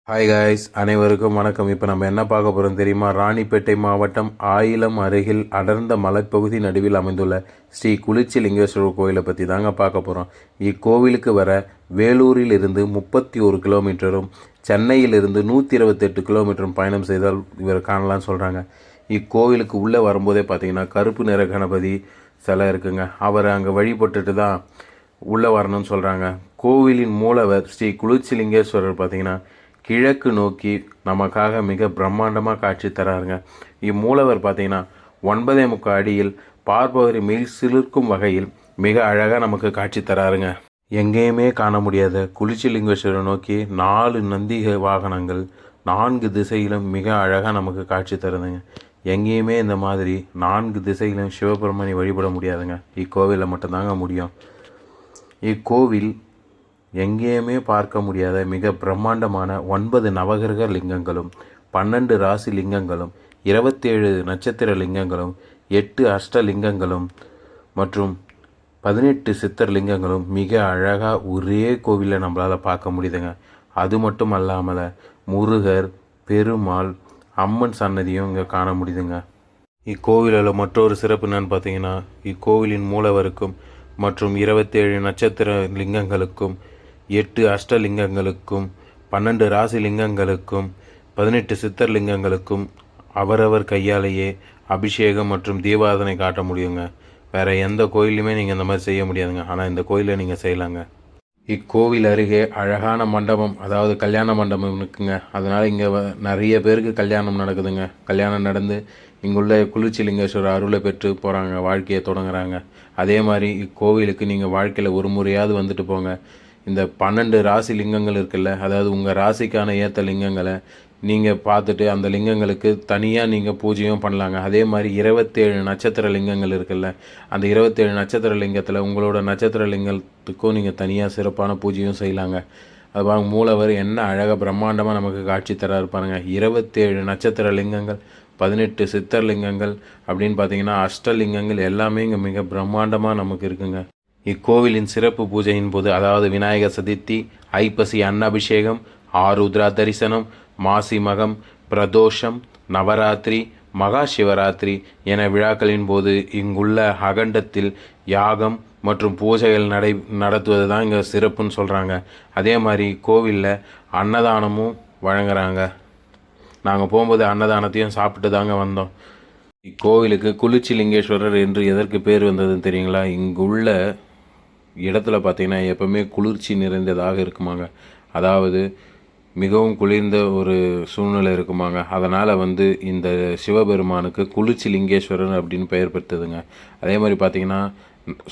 Hi guys, அனைவருக்கும் வணக்கம். இப்போ நம்ம என்ன பார்க்க போகிறோம் தெரியுமா? ராணிப்பேட்டை மாவட்டம் ஆயிலம் அருகில் அடர்ந்த மலைப்பகுதி நடுவில் அமைந்துள்ள ஸ்ரீ குளிர்ச்சி லிங்கேஸ்வரர் கோயிலை பற்றி தாங்க பார்க்க போகிறோம். இக்கோவிலுக்கு வர வேலூரில் இருந்து 31 கிலோமீட்டரும் சென்னையிலிருந்து 128 கிலோமீட்டரும் பயணம் செய்தால் இவர் காணலாம்னு சொல்கிறாங்க. இக்கோவிலுக்கு உள்ளே வரும்போதே பார்த்தீங்கன்னா கருப்பு நிற கணபதி சிலை இருக்குங்க. அவரை அங்கே வழிபட்டுட்டு தான் உள்ளே வரணும்னு சொல்கிறாங்க. கோவிலின் மூலவர் ஸ்ரீ குளிர்ச்சி லிங்கேஸ்வரர் பார்த்தீங்கன்னா கிழக்கு நோக்கி நமக்காக மிக பிரம்மாண்டமாக காட்சி தராருங்க. இம்மூலவர் பார்த்தீங்கன்னா 9.3 அடியில் பார்ப்பவரை மெய் சிலிர்க்கும் வகையில் மிக அழகாக நமக்கு காட்சி தராருங்க. எங்கேயுமே காண முடியாத குளிர்ச்சி லிங்கேஸ்வரரை நோக்கி 4 நந்திக வாகனங்கள் 4 திசையிலும் மிக அழகாக நமக்கு காட்சி தருதுங்க. எங்கேயுமே இந்த மாதிரி 4 திசையிலும் சிவபெருமானை வழிபட முடியாதுங்க. இக்கோவிலில் மட்டும்தாங்க முடியும். இக்கோவில் எங்கேயுமே பார்க்க முடியாத மிக பிரம்மாண்டமான 9 நவகிரக லிங்கங்களும் 12 ராசி லிங்கங்களும் 27 நட்சத்திர லிங்கங்களும் 8 அஷ்ட லிங்கங்களும் மற்றும் 18 சித்தர் லிங்கங்களும் மிக அழகாக ஒரே கோவிலில் நம்மளால் பார்க்க முடியுதுங்க. அது மட்டும் அல்லாமல் முருகர், பெருமாள், அம்மன் சன்னதியும் இங்கே காண முடியுதுங்க. இக்கோவிலில் மற்றொரு சிறப்பு என்னன்னு பார்த்தீங்கன்னா, இக்கோவிலின் மூலவருக்கும் மற்றும் 27 நட்சத்திர லிங்கங்களுக்கும் 8 அஷ்டலிங்கங்களுக்கும் 12 ராசி லிங்கங்களுக்கும் 18 சித்தர் லிங்கங்களுக்கும் அவரவர் கையாலேயே அபிஷேகம் மற்றும் தீபாராதனை காட்ட முடியுங்க. வேறு எந்த கோயிலுமே நீங்கள் இந்த மாதிரி செய்ய முடியாதுங்க. ஆனால் இந்த கோயிலை நீங்கள் செய்யலாங்க. இக்கோவில் அருகே அழகான மண்டபம், அதாவது கல்யாண மண்டபம் இருக்குங்க. அதனால் இங்கே நிறைய பேருக்கு கல்யாணம் நடக்குதுங்க. கல்யாணம் நடந்து இங்குள்ள குளிர்ச்சி லிங்கேஸ்வரர் அருளை பெற்று போகிறாங்க, வாழ்க்கையை தொடங்குறாங்க. அதே மாதிரி இக்கோவிலுக்கு நீங்கள் வாழ்க்கையில் ஒரு முறையாவது வந்துட்டு போங்க. இந்த 12 ராசி லிங்கங்கள் இருக்குல்ல, அதாவது உங்கள் ராசிக்கான ஏற்ற லிங்கங்களை நீங்கள் பார்த்துட்டு அந்த லிங்கங்களுக்கு தனியாக நீங்கள் பூஜையும் பண்ணலாங்க. அதே மாதிரி 27 நட்சத்திர லிங்கங்கள் இருக்குல்ல, அந்த 27 நட்சத்திர லிங்கத்தில் உங்களோட நட்சத்திர லிங்கத்துக்கும் நீங்கள் தனியாக சிறப்பான பூஜையும் செய்யலாங்க. அது மூலவர் என்ன அழகாக பிரம்மாண்டமாக நமக்கு காட்சி தர இருப்பாருங்க. 27 நட்சத்திர லிங்கங்கள், 18 சித்தர் லிங்கங்கள் அப்படின்னு பார்த்தீங்கன்னா அஷ்டலிங்கங்கள் எல்லாமே இங்கே மிக பிரம்மாண்டமாக நமக்கு இருக்குங்க. இக்கோவிலின் சிறப்பு பூஜையின் போது, அதாவது விநாயகர் சதுர்த்தி, ஐப்பசி அன்னாபிஷேகம், ஆருத்ரா தரிசனம், மாசி மகம், பிரதோஷம், நவராத்திரி, மகா சிவராத்திரி என விழாக்களின் போது இங்குள்ள அகண்டத்தில் யாகம் மற்றும் பூஜைகள் நடத்துவது தான் இங்கே சிறப்புன்னு சொல்கிறாங்க. அதே மாதிரி கோவிலில் அன்னதானமும் வழங்குறாங்க. நாங்கள் போகும்போது அன்னதானத்தையும் சாப்பிட்டு தாங்க வந்தோம். இக்கோவிலுக்கு குளிர்ச்சி லிங்கேஸ்வரர் என்று எதற்கு பேர் வந்ததுன்னு தெரியுங்களா? இங்குள்ள இடத்துல பார்த்திங்கன்னா எப்போவுமே குளிர்ச்சி நிறைந்ததாக இருக்குமாங்க. அதாவது மிகவும் குளிர்ந்த ஒரு சூழ்நிலை இருக்குமாங்க. அதனால் இந்த சிவபெருமானுக்கு குளிர்ச்சி லிங்கேஸ்வரர் அப்படின்னு பெயர் பெற்றதுங்க. அதே மாதிரி பார்த்திங்கன்னா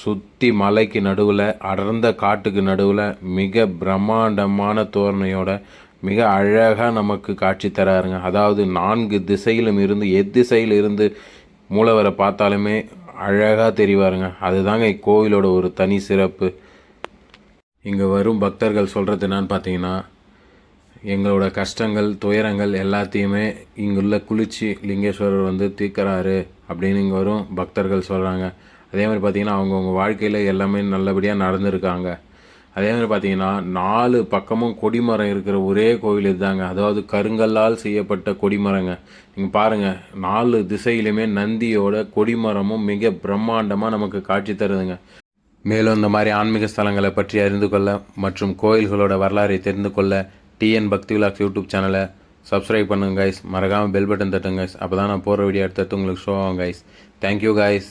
சுற்றி மலைக்கு நடுவில், அடர்ந்த காட்டுக்கு நடுவில் மிக பிரம்மாண்டமான தோரணையோட மிக அழகாக நமக்கு காட்சி தராருங்க. அதாவது 4 திசையிலும் இருந்து எத்திசையில் இருந்து மூலவரை பார்த்தாலுமே அழகாக தெரிவாருங்க. அதுதாங்க இக்கோவிலோட ஒரு தனி சிறப்பு. இங்கே வரும் பக்தர்கள் சொல்கிறது என்னன்னு பார்த்தீங்கன்னா, எங்களோட கஷ்டங்கள், துயரங்கள் எல்லாத்தையுமே இங்குள்ள குளிர்ச்சி லிங்கேஸ்வரர் தீர்க்கறாரு அப்படின்னு இங்கே வரும் பக்தர்கள் சொல்கிறாங்க. அதே மாதிரி பார்த்திங்கன்னா அவங்கவுங்க வாழ்க்கையில் எல்லாமே நல்லபடியாக நடந்திருக்காங்க. அதே மாதிரி பார்த்திங்கன்னா 4 பக்கமும் கொடிமரம் இருக்கிற ஒரே கோவில் இதுதாங்க. அதாவது கருங்கல்லால் செய்யப்பட்ட கொடிமரங்க. நீங்கள் பாருங்கள், 4 திசையிலுமே நந்தியோட கொடிமரமும் மிக பிரம்மாண்டமாக நமக்கு காட்சி தருதுங்க. மேலும் இந்த மாதிரி ஆன்மீக ஸ்தலங்களை பற்றி அறிந்து கொள்ள மற்றும் கோயில்களோட வரலாறை தெரிந்து கொள்ள டிஎன் பக்தி விலாக்ஸ் யூடியூப் சேனலை சப்ஸ்கிரைப் பண்ணுங்க கைஸ். மறக்காமல் பெல் பட்டன் தட்டுங்க கைஸ். அப்போ தான் நான் போகிற வீடியோ எடுத்து உங்களுக்கு ஷோ ஆகும் கைஸ். Thank you guys.